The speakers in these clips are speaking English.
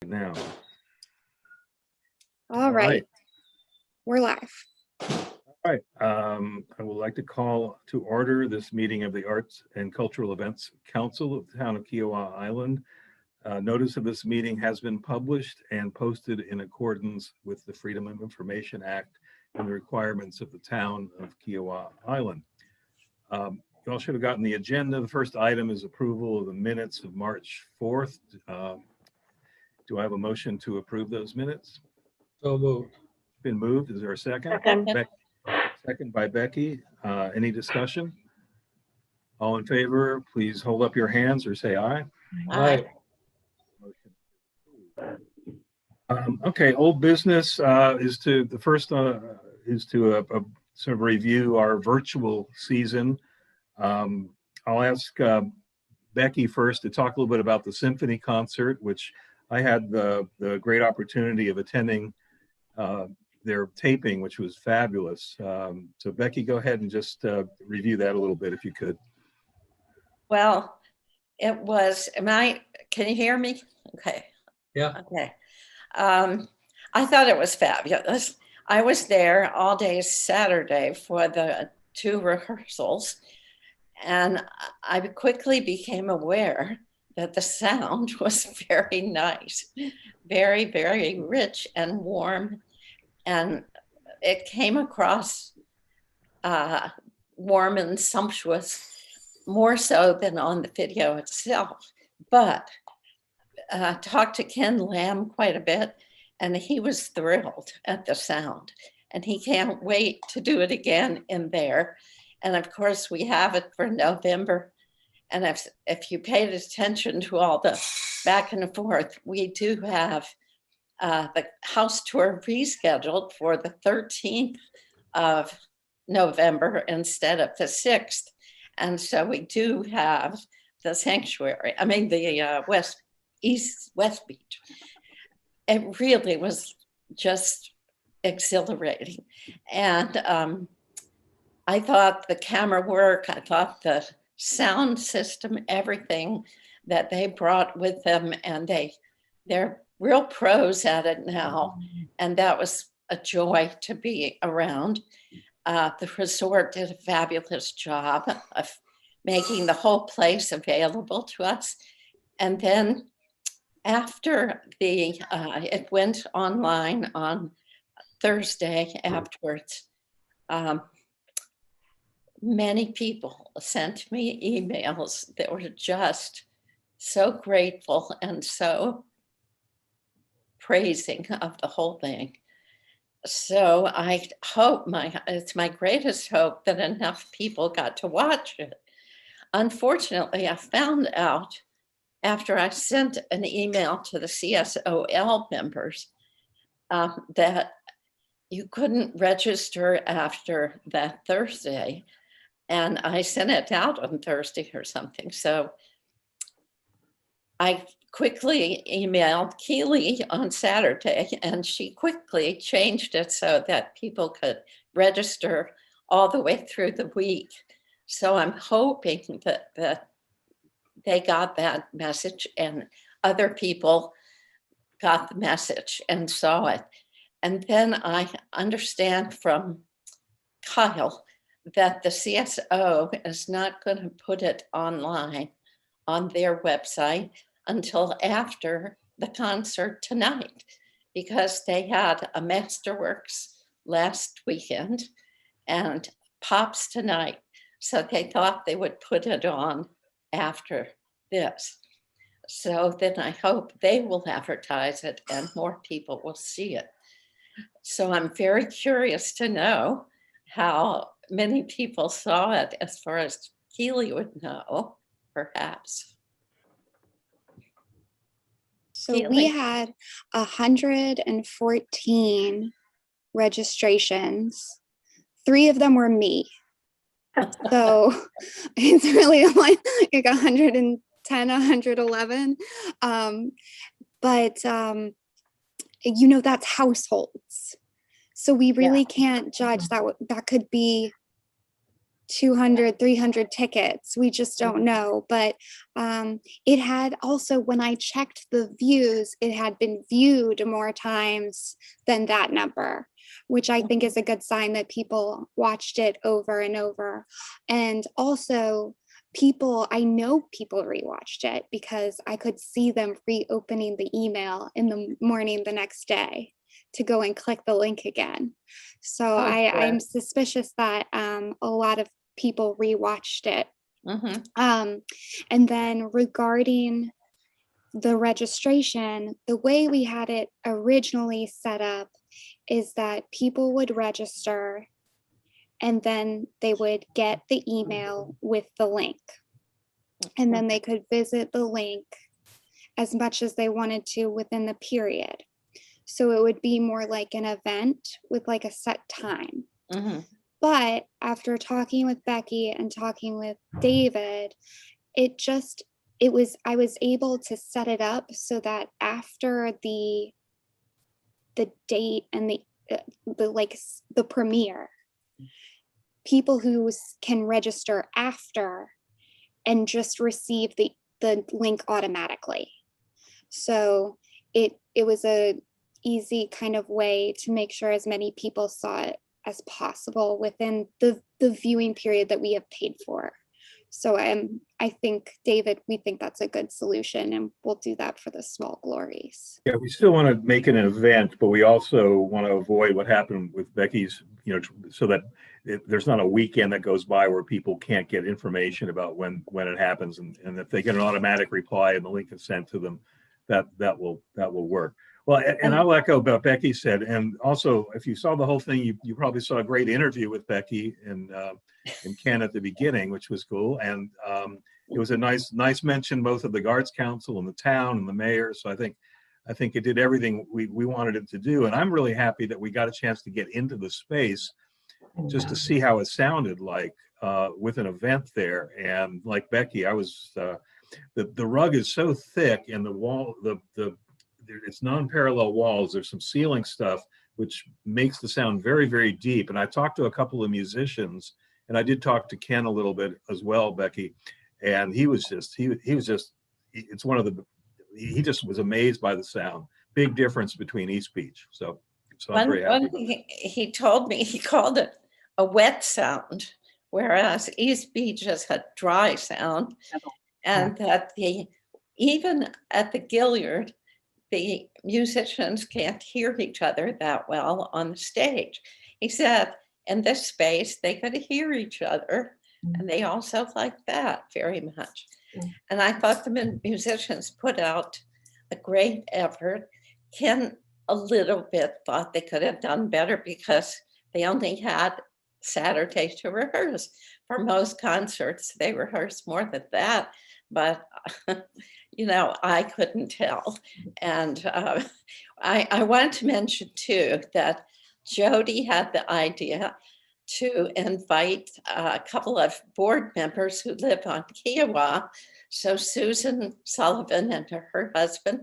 now. All right. We're live. All right. I would like to call to order this meeting of the Arts and Cultural Events Council of the Town of Kiowa Island. Notice of this meeting has been published and posted in accordance with the Freedom of Information Act and the requirements of the Town of Kiowa Island. You all should have gotten the agenda. The first item is approval of the minutes of March 4th. Do I have a motion to approve those minutes? So moved. Been moved. Is there a second? Second by Becky. Any discussion? All in favor, please hold up your hands or say aye. Aye. Okay, old business is to sort of review our virtual season. I'll ask Becky first to talk a little bit about the Symphony Concert, which I had the great opportunity of attending their taping, which was fabulous. So Becky, go ahead and just review that a little bit if you could. Well, it was, can you hear me? Okay. Yeah. Okay. I thought it was fabulous. I was there all day Saturday for the 2 rehearsals, and I quickly became aware that the sound was very nice, very, very rich and warm. And it came across warm and sumptuous, more so than on the video itself. But talked to Ken Lamb quite a bit, and he was thrilled at the sound. And he can't wait to do it again in there. And of course, we have it for November. And if you paid attention to all the back and forth, we do have the house tour rescheduled for the 13th of November instead of the 6th. And so we do have the sanctuary, the West Beach. It really was just exhilarating. And I thought the camera work, I thought the sound system, everything that they brought with them, and they're real pros at it now. And that was a joy to be around. The resort did a fabulous job of making the whole place available to us. And then after it went online on Thursday afterwards, many people sent me emails that were just so grateful and so praising of the whole thing. So I hope it's my greatest hope that enough people got to watch it. Unfortunately, I found out after I sent an email to the CSOL members that you couldn't register after that Thursday. And I sent it out on Thursday or something. So I quickly emailed Keely on Saturday, and she quickly changed it so that people could register all the way through the week. So I'm hoping that they got that message and other people got the message and saw it. And then I understand from Kyle that the CSO is not going to put it online on their website until after the concert tonight, because they had a Masterworks last weekend and Pops tonight. So they thought they would put it on after this. So then I hope they will advertise it and more people will see it. So I'm very curious to know how many people saw it, as far as Keely would know, perhaps. So Keely? we had 114 registrations. 3 of them were me. So it's really like 110, 111. But that's households. So we really can't judge that. That could be 200, 300 tickets. We just don't know. But it had also, when I checked the views, it had been viewed more times than that number, which I think is a good sign that people watched it over and over. And also, I know people rewatched it because I could see them reopening the email in the morning the next day to go and click the link again. So I'm suspicious that a lot of people rewatched it. And then regarding the registration, the way we had it originally set up is that people would register and then they would get the email with the link. And then they could visit the link as much as they wanted to within the period. So it would be more like an event with like a set time. But after talking with Becky and talking with David, I was able to set it up so that after the date and the premiere, people who can register after and just receive the link automatically. So it was a easy kind of way to make sure as many people saw it as possible within the viewing period that we have paid for. So I think, David, we think that's a good solution, and we'll do that for the Small Glories. Yeah, we still want to make it an event, but we also want to avoid what happened with Becky's, so that there's not a weekend that goes by where people can't get information about when it happens. And if they get an automatic reply and the link is sent to them, that will work. Well, and I'll echo what Becky said. And also, if you saw the whole thing, you probably saw a great interview with Becky and Ken at the beginning, which was cool. And it was a nice mention, both of the Guards Council and the town and the mayor. So I think it did everything we wanted it to do. And I'm really happy that we got a chance to get into the space just to see how it sounded like with an event there. And like Becky, I was the rug is so thick, and the wall, it's non-parallel walls. There's some ceiling stuff which makes the sound very, very deep. And I talked to a couple of musicians, and I did talk to Ken a little bit as well, Becky. And he just was amazed by the sound. Big difference between East Beach. So I'm very happy. One thing he told me, he called it a wet sound, whereas East Beach has a dry sound, and that even at the Gilliard, the musicians can't hear each other that well on the stage. He said in this space they could hear each other, and they also liked that very much. And I thought the musicians put out a great effort. Ken a little bit thought they could have done better because they only had Saturday to rehearse. For most concerts, they rehearse more than that, but I couldn't tell. And I want to mention too that Jody had the idea to invite a couple of board members who live on Kiowa. So Susan Sullivan and her husband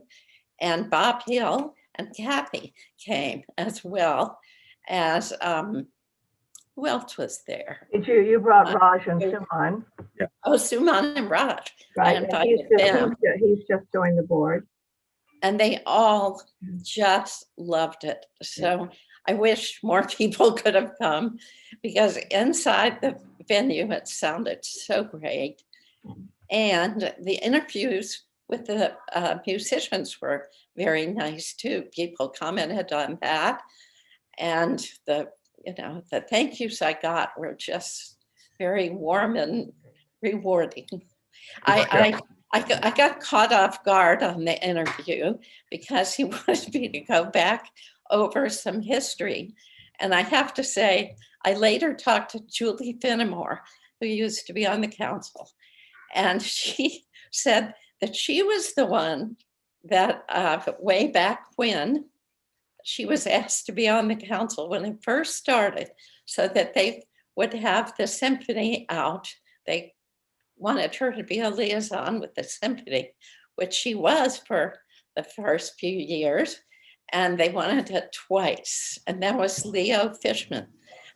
and Bob Hill and Kathy came, as well as who else was there? You brought Raj and Suman. Yeah. Oh, Suman and Raj. Right. I invited them. He's just joined the board. And they all just loved it. So I wish more people could have come, because inside the venue, it sounded so great. And the interviews with the musicians were very nice too. People commented on that. And the thank yous I got were just very warm and rewarding. I got caught off guard on the interview because he wanted me to go back over some history. And I have to say, I later talked to Julie Finnemore, who used to be on the council. And she said that she was the one that way back when she was asked to be on the council when it first started, so that they would have the symphony out. They wanted her to be a liaison with the symphony, which she was for the first few years. And they wanted it twice. And that was Leo Fishman,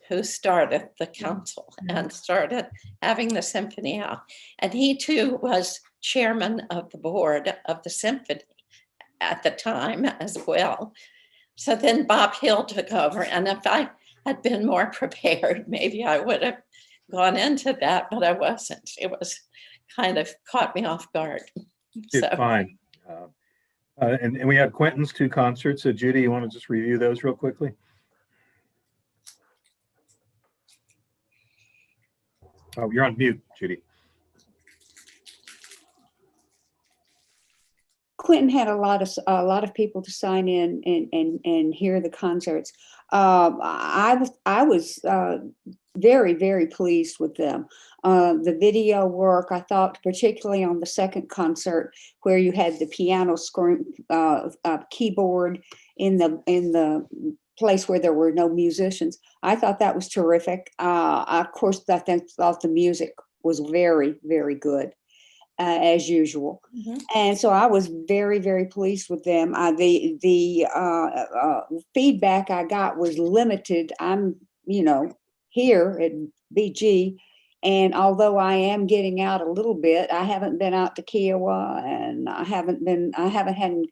who started the council and started having the symphony out. And he too was chairman of the board of the symphony at the time as well. So then Bob Hill took over. And if I had been more prepared, maybe I would have gone into that, but I wasn't. It was kind of caught me off guard. It's fine. And we had Quentin's 2 concerts. So Judy, you want to just review those real quickly? Oh, you're on mute, Judy. Quentin had a lot of people to sign in and hear the concerts. I was very, very pleased with them. The video work, I thought, particularly on the second concert, where you had the piano keyboard in the place where there were no musicians. I thought that was terrific. Of course, I thought the music was very, very good. As usual. Mhm. And so I was very, very pleased with them. The feedback I got was limited. I'm, here at BG, and although I am getting out a little bit, I haven't been out to Kiowa, and I haven't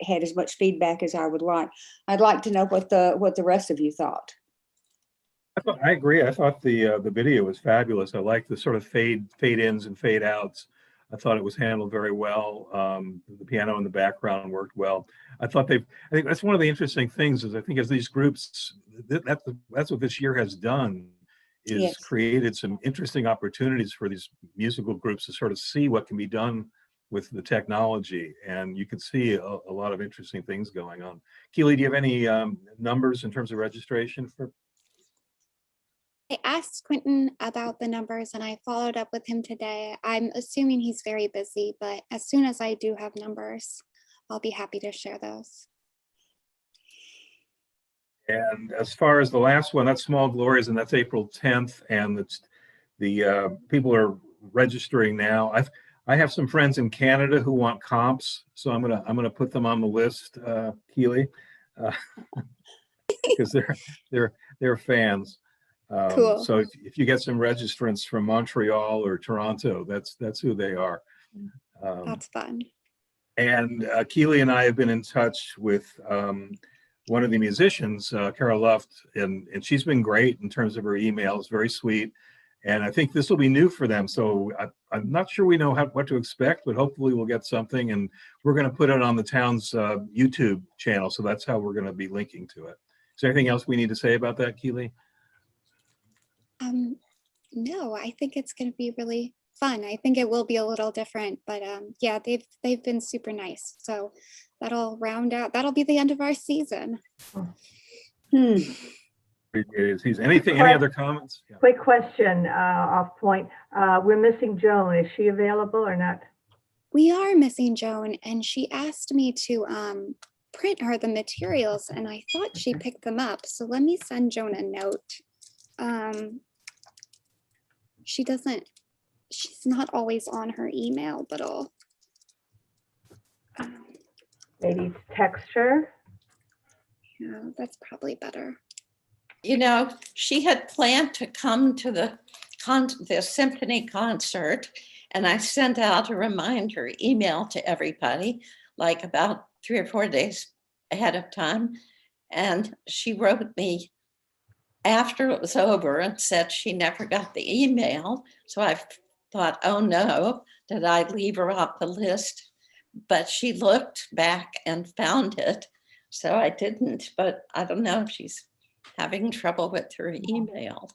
had as much feedback as I would like. I'd like to know what the rest of you thought. I agree. I thought the video was fabulous. I like the sort of fade ins and fade outs. I thought it was handled very well. The piano in the background worked well. I think that's one of the interesting things is I think as these groups, that's what this year has done, is Yes. created some interesting opportunities for these musical groups to sort of see what can be done with the technology. And you can see a lot of interesting things going on. Keely, do you have any numbers in terms of registration for? I asked Quentin about the numbers and I followed up with him today. I'm assuming he's very busy, but as soon as I do have numbers, I'll be happy to share those. And as far as the last one, that's Small Glories, and that's April 10th. And it's the people are registering now. I have some friends in Canada who want comps, so I'm gonna put them on the list, Keely, because they're fans. Cool. So if you get some registrants from Montreal or Toronto, that's who they are. That's fun. And Keely and I have been in touch with one of the musicians, Carol Luft, and she's been great in terms of her emails, very sweet. And I think this will be new for them. So I'm not sure we know what to expect, but hopefully we'll get something. And we're going to put it on the town's YouTube channel. So that's how we're going to be linking to it. Is there anything else we need to say about that, Keely? No, I think it's going to be really fun. I think it will be a little different, but yeah, they've been super nice. So that'll round out. That'll be the end of our season. Any other comments? Yeah. Quick question off point. We're missing Joan. Is she available or not? We are missing Joan, and she asked me to print her the materials, and I thought she picked them up. So let me send Joan a note. She's not always on her email, but I'll Maybe text her. yeah, that's probably better. She had planned to come to the symphony concert, and I sent out a reminder email to everybody, like about 3 or 4 days ahead of time. And she wrote me after it was over and said she never got the email. So I thought, oh no, did I leave her off the list? But she looked back and found it. So I didn't, but I don't know if she's having trouble with her email.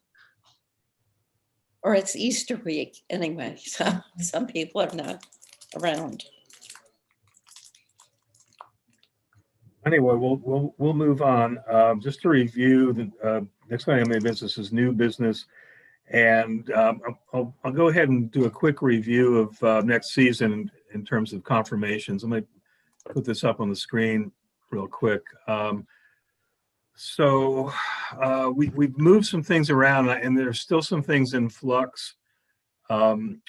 Or it's Easter week anyway, so some people are not around. Anyway, we'll move on. Just to review, the next item of business is new business, and I'll go ahead and do a quick review of next season in terms of confirmations. I'm going to put this up on the screen real quick. So we've moved some things around, and there's still some things in flux.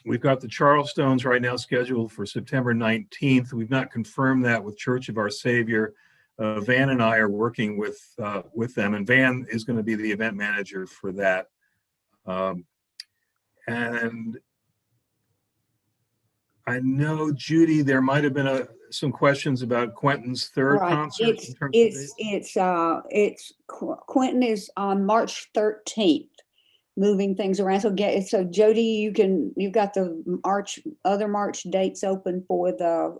We've got the Charlestones right now scheduled for September 19th. We've not confirmed that with Church of Our Savior. Van and I are working with them, and Van is going to be the event manager for that. And I know, Judy, there might have been some questions about Quentin's third Right. concert. in terms of dates. Quentin is on March 13th, moving things around. So Jody, you've got the other March dates open for the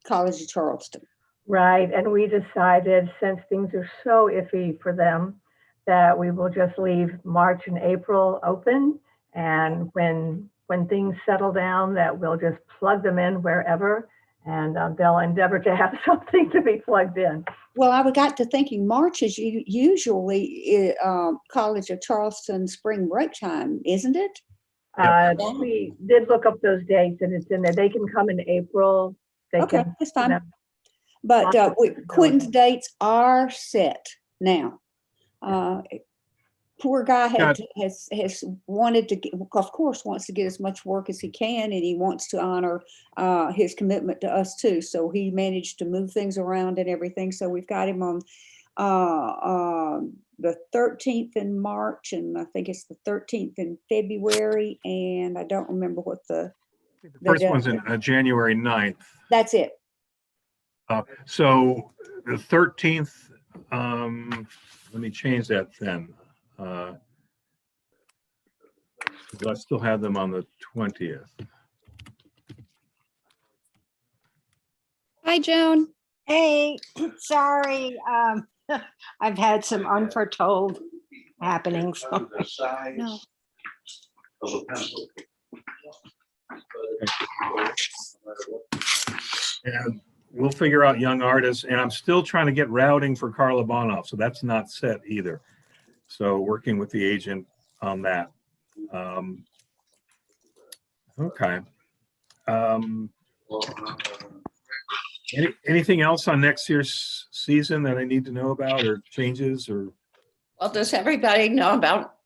College of Charleston. Right, and we decided, since things are so iffy for them, that we will just leave March and April open, and when things settle down, that we'll just plug them in wherever, and they'll endeavor to have something to be plugged in. Well, I got to thinking March is usually College of Charleston spring break time, isn't it? We did look up those dates, and it's in there. They can come in April. Okay, that's fine. But Quentin's dates are set now. Poor guy has wanted to, of course, wants to get as much work as he can, and he wants to honor his commitment to us too. So he managed to move things around and everything. So we've got him on the 13th in March, and I think it's the 13th in February, and I don't remember what the first one's in January 9th. That's it. So the 13th, let me change that then. I still have them on the 20th. Hi, Joan. Hey, sorry. I've had some unforetold happenings. No. And we'll figure out young artists, and I'm still trying to get routing for Carla Bonoff, so that's not set either. So working with the agent on that. Okay. Anything else on next year's season that I need to know about, or changes, or? Well, does everybody know about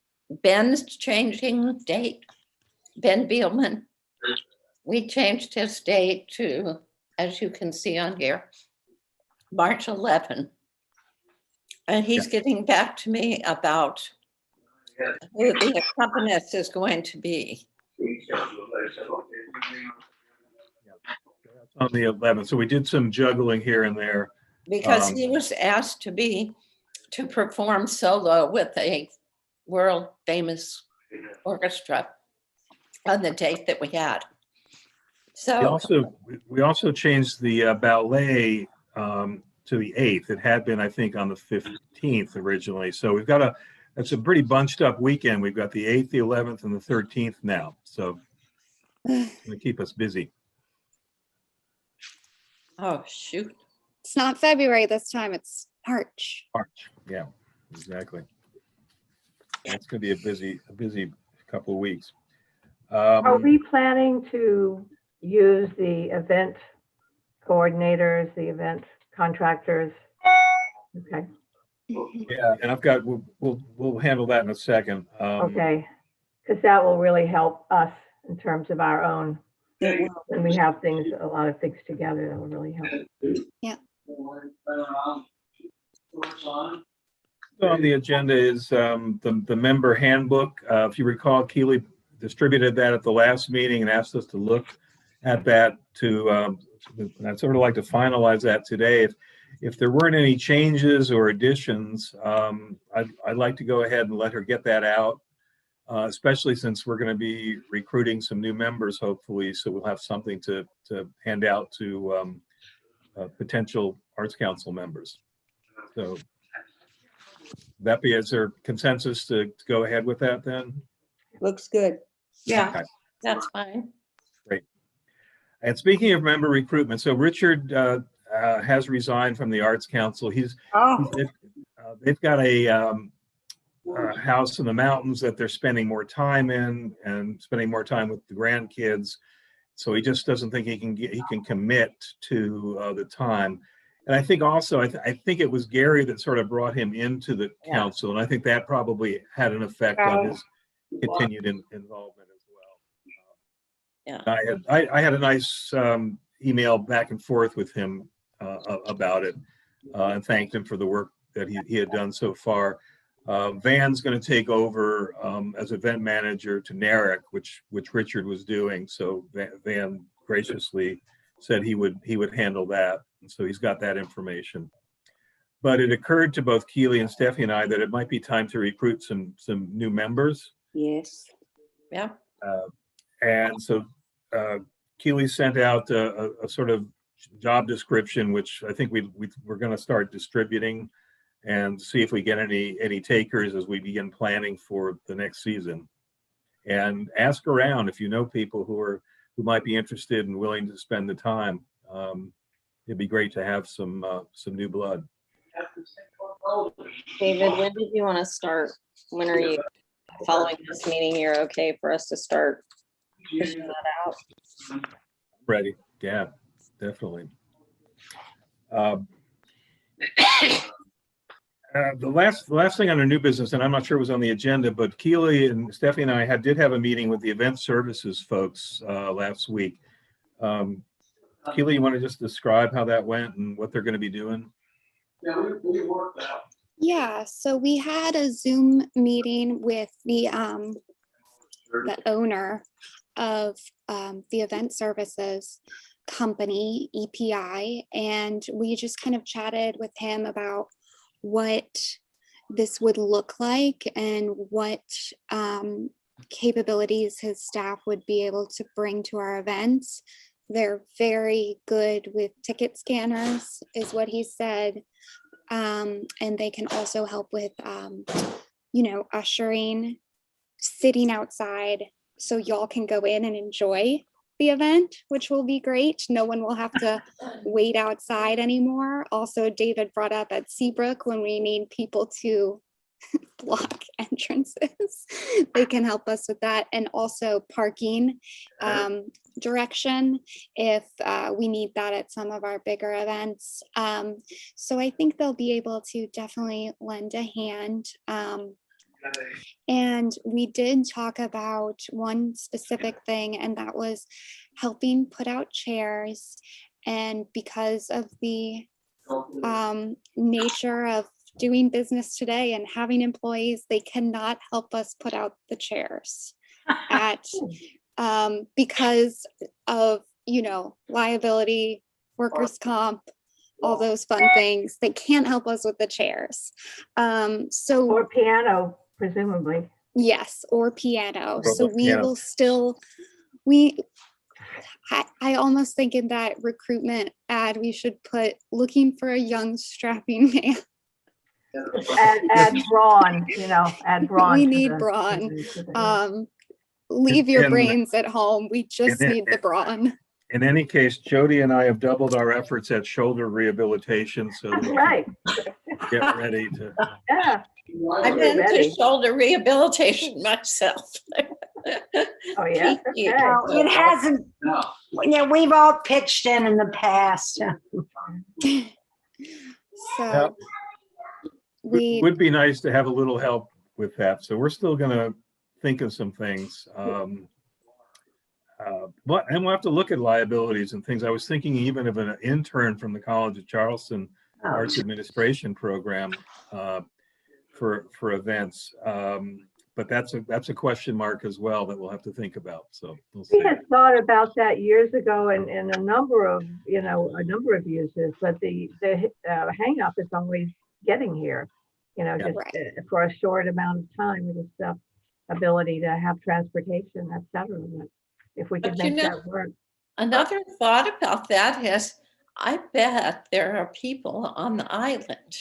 Ben's changing date? Ben Beelman. We changed his date to, as you can see on here, March 11. And he's getting back to me about who the accompanist is going to be. On the 11th. So we did some juggling here and there. Because he was asked to perform solo with a world famous orchestra on the date that we had. So we also changed the ballet to the 8th. It had been, I think, on the 15th originally. So we've got that's a pretty bunched up weekend. We've got the 8th, the 11th, and the 13th now. So it's going to keep us busy. oh shoot. It's not February this time, it's March. March, yeah, exactly. It's going to be a busy couple of weeks. Are we planning to use the event coordinators, the event contractors? Okay. Yeah, and I've got, we'll handle that in a second. Okay, because that will really help us in terms of our own, when we have a lot of things together, that will really help. Yeah. So on the agenda is the member handbook. If you recall, Keely distributed that at the last meeting and asked us to look at that I'd sort of like to finalize that today. If there weren't any changes or additions, I'd like to go ahead and let her get that out, especially since we're going to be recruiting some new members, hopefully, so we'll have something to hand out to potential Arts Council members. So is there consensus to go ahead with that then? Looks good. Yeah, Okay. that's fine. Great. And speaking of member recruitment, so Richard has resigned from the Arts Council. They've got a house in the mountains that they're spending more time in and spending more time with the grandkids. So he just doesn't think he can commit to the time. And I think also, I think it was Gary that sort of brought him into the council, and I think that probably had an effect on his continued involvement as well. Yeah. I had a nice email back and forth with him about it, and thanked him for the work that he had done so far. Van's going to take over as event manager to NARIC, which Richard was doing. So Van graciously said he would handle that, and so he's got that information. But it occurred to both Keely and Steffi and I that it might be time to recruit some new members. Yes. Yeah. And so Keely sent out a sort of job description, which I think we're going to start distributing and see if we get any takers as we begin planning for the next season. And ask around if you know people who might be interested and willing to spend the time. It'd be great to have some new blood. David, when did you want to start? When are you, following this meeting, you're okay for us to start pushing that out? Ready? Yeah, definitely. The last thing on our new business, and I'm not sure it was on the agenda, but Keely and Stephanie and I did have a meeting with the event services folks last week. Keely, you want to just describe how that went and what they're going to be doing? Yeah, we worked out. Yeah, so we had a Zoom meeting with the owner of the event services company, EPI, and we just kind of chatted with him about what this would look like and what capabilities his staff would be able to bring to our events. They're very good with ticket scanners, is what he said. And they can also help with, ushering, sitting outside so y'all can go in and enjoy the event, which will be great. No one will have to wait outside anymore. Also, David brought up at Seabrook, when we need people to block entrances, they can help us with that. And also parking direction if we need that at some of our bigger events. So I think they'll be able to definitely lend a hand. And we did talk about one specific thing, and that was helping put out chairs. And because of the nature of doing business today and having employees, they cannot help us put out the chairs at because of liability, workers' comp, all those fun things. They can't help us with the chairs. Or piano, presumably. Yes, or piano. Or So the we piano. will still, I almost think in that recruitment ad, we should put looking for a young strapping man. Add brawn, add brawn. We to need the- brawn. to the- Leave your And- brains at home. We just and- need the brawn. In any case, Jody and I have doubled our efforts at shoulder rehabilitation, so that we Right, can get ready to. yeah. I've been to Ready. shoulder rehabilitation myself. Oh, yeah. Peaky. Okay. Well, it hasn't, we've all pitched in the past. So we, Would be nice to have a little help with that. So we're still going to think of some things. But and we'll have to look at liabilities and things. I was thinking even of an intern from the College of Charleston Arts Administration program for events. But that's a question mark as well that we'll have to think about. So we'll see. We had thought about that years ago in a number of uses, but the hang up is always getting here, just Right. for a short amount of time with the ability to have transportation, et cetera. But if we could But you make know- that work. Another thought about that is, I bet there are people on the island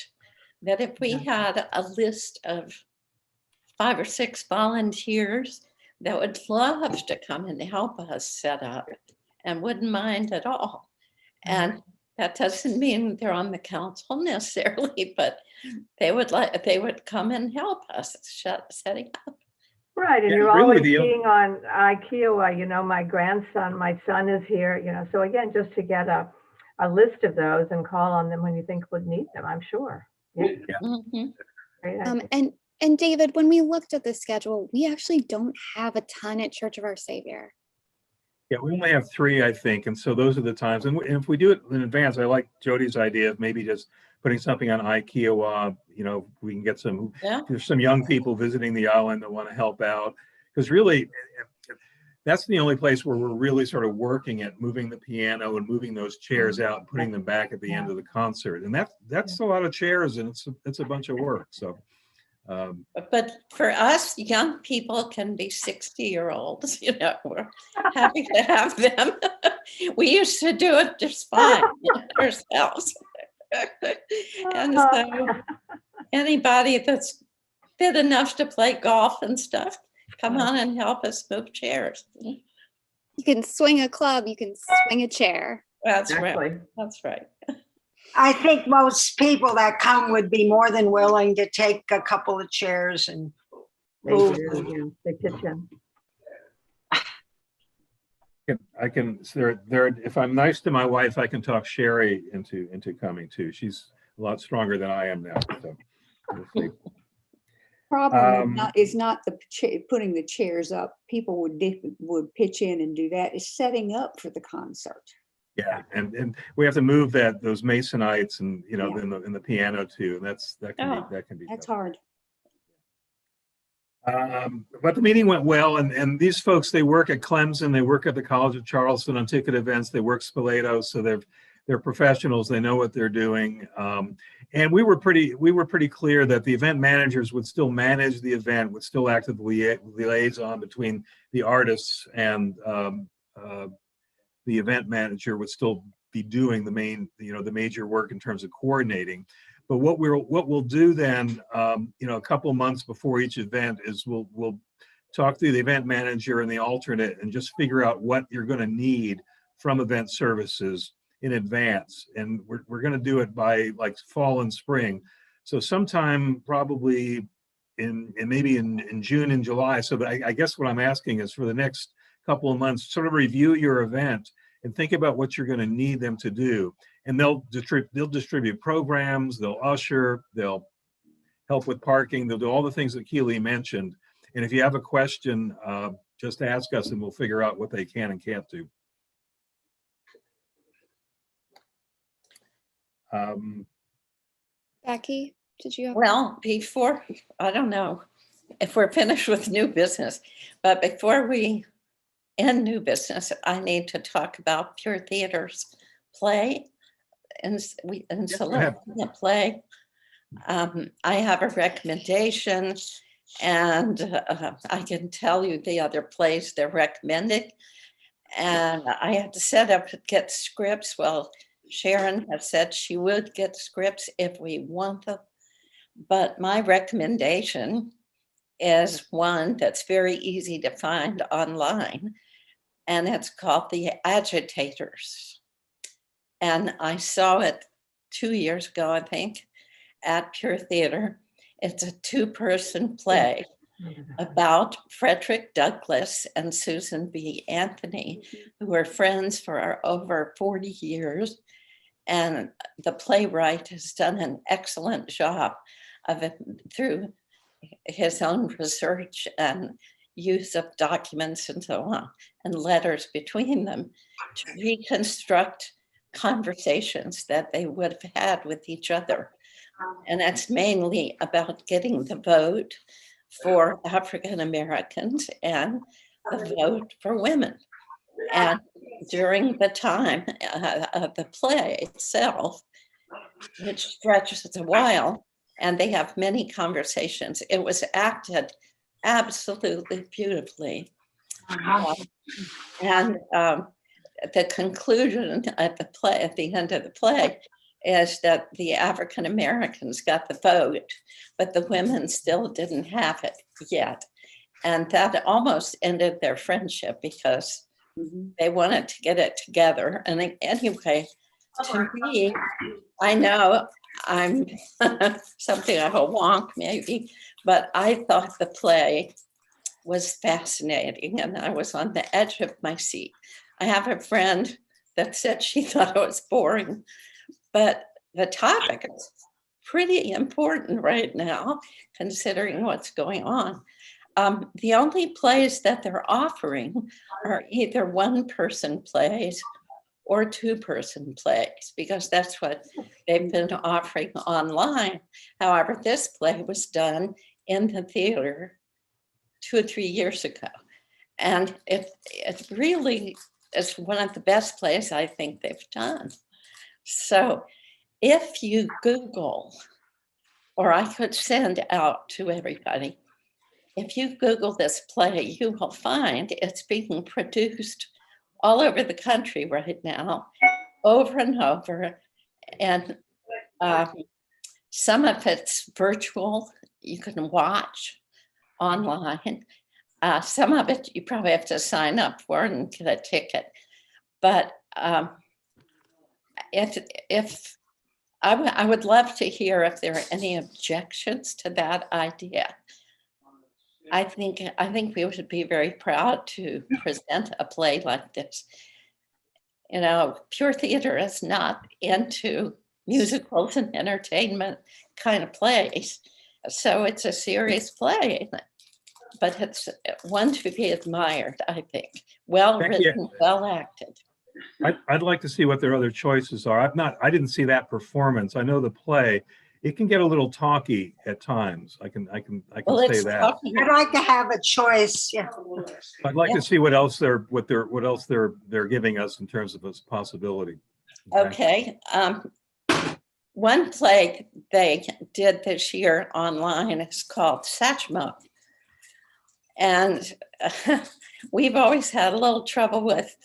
that if we had a list of 5 or 6 volunteers that would love to come and help us set up and wouldn't mind at all. And that doesn't mean they're on the council necessarily, but they would come and help us setting up. Right, and Yeah, you're really always the- seeing on IKEA, my son is here, so again, just to get a list of those and call on them when you think would need them, I'm sure. Yeah, Mhm. great idea. and David, when we looked at the schedule, we actually don't have a ton at Church of Our Savior. Yeah, we only have 3, I think. And so those are the times. And if we do it in advance, I like Jody's idea of maybe just putting something on Kiowa, we can get there's some young people visiting the island that want to help out. Because really, that's the only place where we're really sort of working at moving the piano and moving those chairs out and putting them back at the end of the concert. And that's a lot of chairs, and it's a bunch of work. So, but for us, young people can be 60-year-olds, we're happy to have them. We used to do it just fine ourselves. And so anybody that's fit enough to play golf and stuff, come on and help us move chairs. You can swing a club, you can swing a chair. That's Exactly. right. That's right. I think most people that come would be more than willing to take a couple of chairs and They move. do, yeah, the kitchen. I can. If I'm nice to my wife, I can talk Sherry into coming too. She's a lot stronger than I am now. So we'll see. Problem is not the putting the chairs up. People would pitch in and do that. It's setting up for the concert. Yeah, and we have to move those masonites and Yeah. in the piano too. And that can be That's tough. hard. But the meeting went well, and these folks, they work at Clemson, they work at the College of Charleston on ticket events, they work Spoleto, so they're professionals, they know what they're doing. And we were pretty clear that the event managers would still manage the event, would still act as the liaison between the artists, and the event manager would still be doing the major work in terms of coordinating. But what we'll do then, a couple of months before each event, is we'll talk to the event manager and the alternate and just figure out what you're going to need from event services in advance. And we're going to do it by like fall and spring. So sometime probably maybe in June and July. So I guess what I'm asking is for the next couple of months, sort of review your event and think about what you're going to need them to do. And they'll distribute programs, they'll usher, they'll help with parking, they'll do all the things that Keely mentioned. And if you have a question, just ask us and we'll figure out what they can and can't do. Becky, did you have? Well, before, I don't know if we're finished with new business, but before we end new business, I need to talk about Pure Theater's play and selecting a play. I have a recommendation, and I can tell you the other plays they're recommending. And I had to set up to get scripts. Well, Sharon has said she would get scripts if we want them. But my recommendation is one that's very easy to find online, and it's called The Agitators. And I saw it 2 years ago, I think, at Pure Theater. It's a 2-person play about Frederick Douglass and Susan B. Anthony, who were friends for over 40 years. And the playwright has done an excellent job of it through his own research and use of documents and so on, and letters between them to reconstruct conversations that they would have had with each other. And that's mainly about getting the vote for African Americans and the vote for women. And during the time of the play itself, which stretches a while, and they have many conversations, it was acted absolutely beautifully. And the conclusion at the play, at the end of the play, is that the African Americans got the vote, but the women still didn't have it yet. And that almost ended their friendship because they wanted to get it together. And anyway, to me, I know I'm something of a wonk maybe, but I thought the play was fascinating and I was on the edge of my seat. I have a friend that said she thought it was boring, but the topic is pretty important right now, considering what's going on. The only plays that they're offering are either one-person plays or two-person plays, because that's what they've been offering online. However, this play was done in the theater 2 or 3 years ago. And it really is one of the best plays I think they've done. So if you Google, or I could send out to everybody, if you Google this play, you will find it's being produced all over the country right now, over and over. And some of it's virtual, you can watch online. Some of it you probably have to sign up for and get a ticket. But if I would love to hear if there are any objections to that idea. I think we would be very proud to present a play like this. You know, Pure Theater is not into musicals and entertainment kind of plays. So it's a serious play, but it's one to be admired, I think. Well written, well acted. I'd like to see what their other choices are. I didn't see that performance. I know the play. It can get a little talky at times. I can say that. I'd like to have a choice. Yeah. I'd like to see what else they're giving us in terms of this possibility. Okay. One play they did this year online is called Satchmo. And we've always had a little trouble with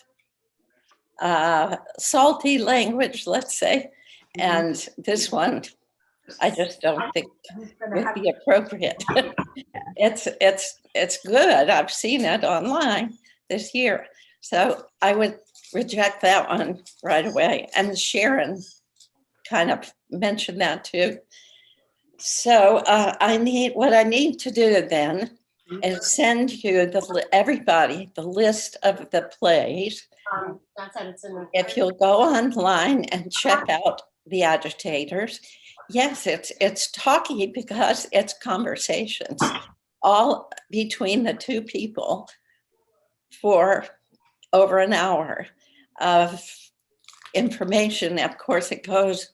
salty language, let's say. And this one, I just don't think would be appropriate. It's good. I've seen it online this year. So I would reject that one right away. And Sharon kind of mentioned that too. So what I need to do then is send you everybody the list of the plays. If you'll go online and check out the Agitators, yes, it's talky because it's conversations all between the two people for over an hour of information. Of course, it goes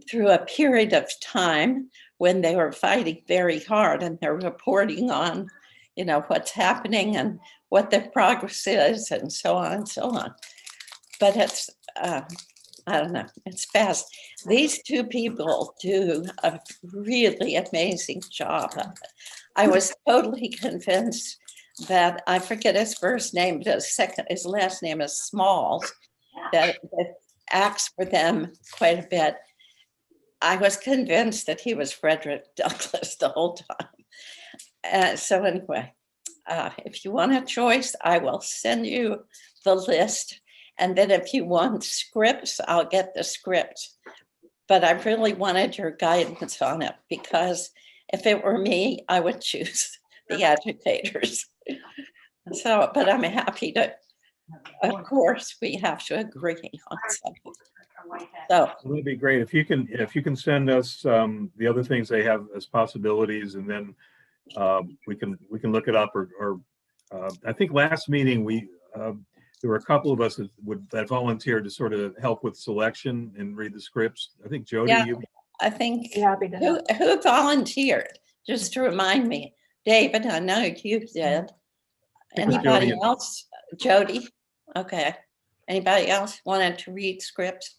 through a period of time when they were fighting very hard and they're reporting on, you know, what's happening and what their progress is and so on and so on. But it's, I don't know, it's fast. These two people do a really amazing job of it. I was totally convinced that, I forget his first name, but his last name is Smalls, that acts for them quite a bit. I was convinced that he was Frederick Douglass the whole time. So anyway, if you want a choice, I will send you the list. And then if you want scripts, I'll get the script. But I really wanted your guidance on it, because if it were me, I would choose the Agitators. So, but I'm happy to, of course, we have to agree on something. So it would be great if you can send us the other things they have as possibilities, and then we can look it up. Or I think last meeting there were a couple of us that volunteered to sort of help with selection and read the scripts. I think Jody, yeah, I think who volunteered? Just to remind me, David. I know you did. Anybody else? Jody. Okay. Anybody else wanted to read scripts?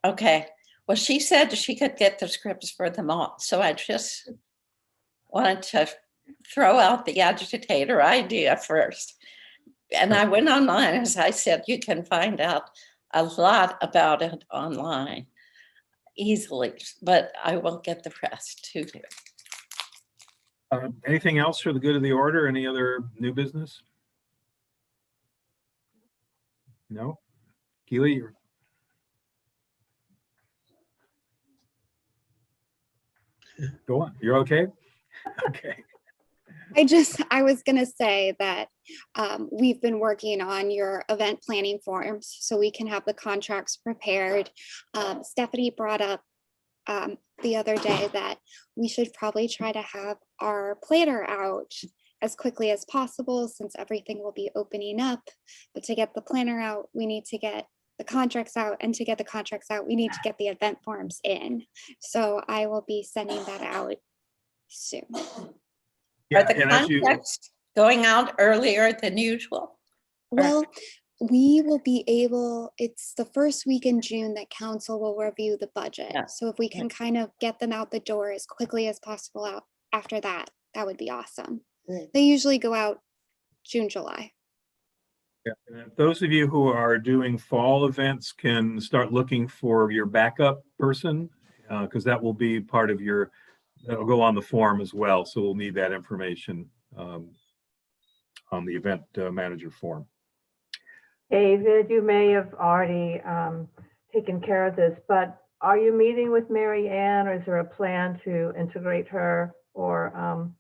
Okay. Well, she said she could get the scripts for them all. So I just wanted to throw out the agitator idea first. And I went online, as I said, you can find out a lot about it online easily, but I will get the rest to you. Anything else for the good of the order? Any other new business? No? Keely? Go on. You're okay? Okay. I was going to say that we've been working on your event planning forms so we can have the contracts prepared. Stephanie brought up the other day that we should probably try to have our planner out as quickly as possible since everything will be opening up. But to get the planner out, we need to get the contracts out, and to get the contracts out, we need to get the event forms in. So I will be sending that out soon. Yeah, Are the and as you, contracts going out earlier than usual? Well, we will be able, it's the first week in June that council will review the budget. Yeah. So if we can kind of get them out the door as quickly as possible out after that, that would be awesome. Great. They usually go out June, July. yeah, and if those of you who are doing fall events can start looking for your backup person, because that will be part of your, that'll go on the form as well. So we'll need that information on the event manager form. David, you may have already taken care of this, but are you meeting with Mary Ann, or is there a plan to integrate her or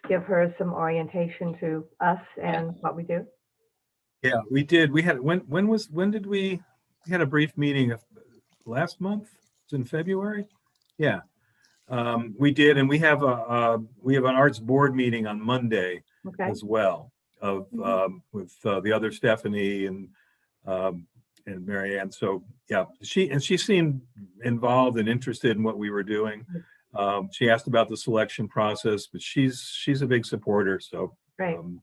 give her some orientation to us and what we do? Yeah, we did. We had, when did we had a brief meeting last month? It's in February. Yeah, we did, and we have an arts board meeting on Monday Okay. as well of with the other Stephanie and Mary Ann. So yeah, she seemed involved and interested in what we were doing. She asked about the selection process, but she's a big supporter. So Great. And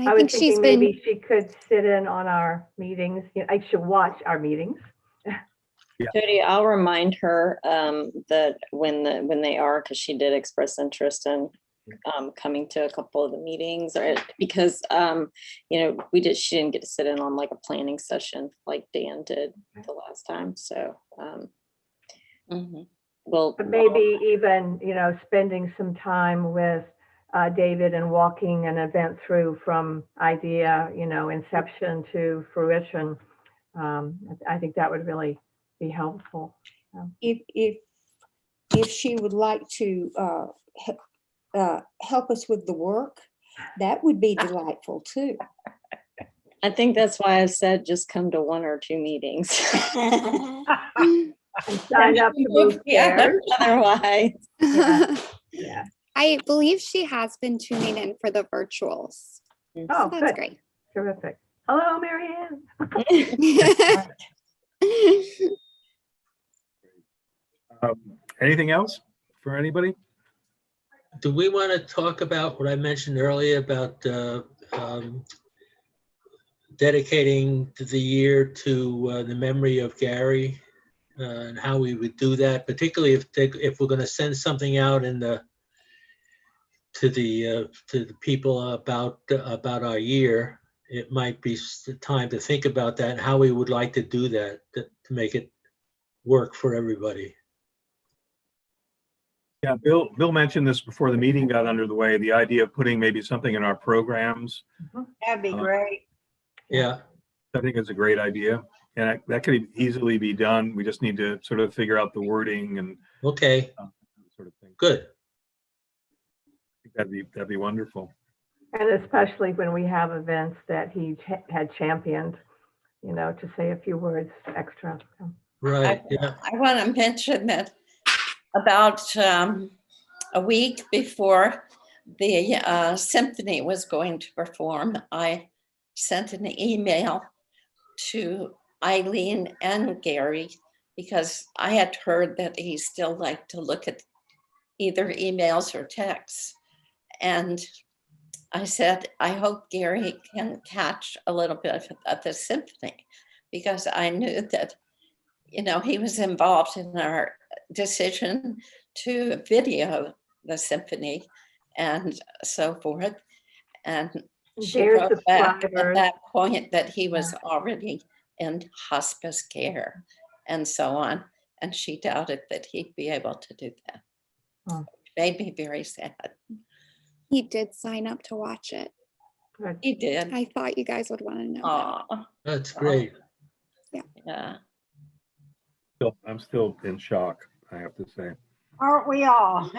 I I was think she's thinking been, maybe she could sit in on our meetings. You know, I should watch our meetings. Jody, I'll remind her that when they are, because she did express interest in coming to a couple of the meetings, or because you know, she didn't get to sit in on like a planning session like Dan did the last time. So well, But maybe even, you know, spending some time with David and walking an event through from idea, you know, inception to fruition. I think that would really be helpful. If she would like to help us with the work, that would be delightful too. I think that's why I said just come to one or two meetings. And sign up to move chairs. Otherwise. Yeah. I believe she has been tuning in for the virtuals. Oh, So that's good. great. Terrific. Hello, Mary Ann. anything else for anybody? Do we want to talk about what I mentioned earlier about dedicating the year to the memory of Gary and how we would do that, particularly if we're going to send something out to the people about our year? It might be time to think about that and how we would like to do that to make it work for everybody. Yeah, Bill mentioned this before the meeting got under the way, the idea of putting maybe something in our programs. That'd be great. Yeah, I think it's a great idea, and that could easily be done. We just need to sort of figure out the wording and okay, sort of thing. good. I think that'd be wonderful. And especially when we have events that he had championed, you know, to say a few words extra. Right, yeah. I want to mention that about a week before the symphony was going to perform, I sent an email to Eileen and Gary because I had heard that he still liked to look at either emails or texts. And I said, I hope Gary can catch a little bit of the symphony, because I knew that, you know, he was involved in our decision to video the symphony and so forth. And she There's wrote the back at flowers. that point that he was already in hospice care and so on. And she doubted that he'd be able to do that. Oh. Made me very sad. He did sign up to watch it. Good. He did. I thought you guys would want to know that. Aw, That's great. yeah. I'm still in shock, I have to say. Aren't we all?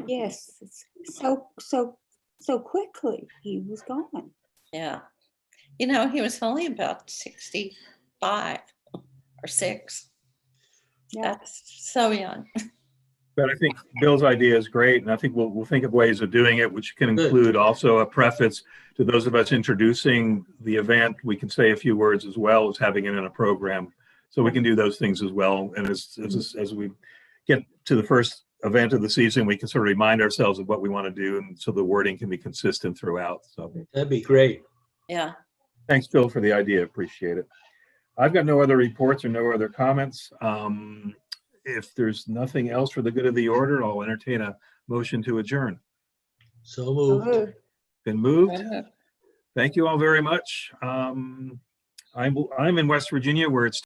Yes, it's so quickly he was gone. Yeah. You know, he was only about 65 or 6. Yeah. That's so young. But I think Bill's idea is great, and I think we'll think of ways of doing it, which can Good. include also a preface to those of us introducing the event. We can say a few words as well as having it in a program. So we can do those things as well. And as we get to the first event of the season, we can sort of remind ourselves of what we want to do, and so the wording can be consistent throughout. So That'd be great. Yeah. thanks, Bill, for the idea. Appreciate it. I've got no other reports or no other comments. If there's nothing else for the good of the order, I'll entertain a motion to adjourn. So moved. Been moved. Thank you all very much. I'm in West Virginia, where it's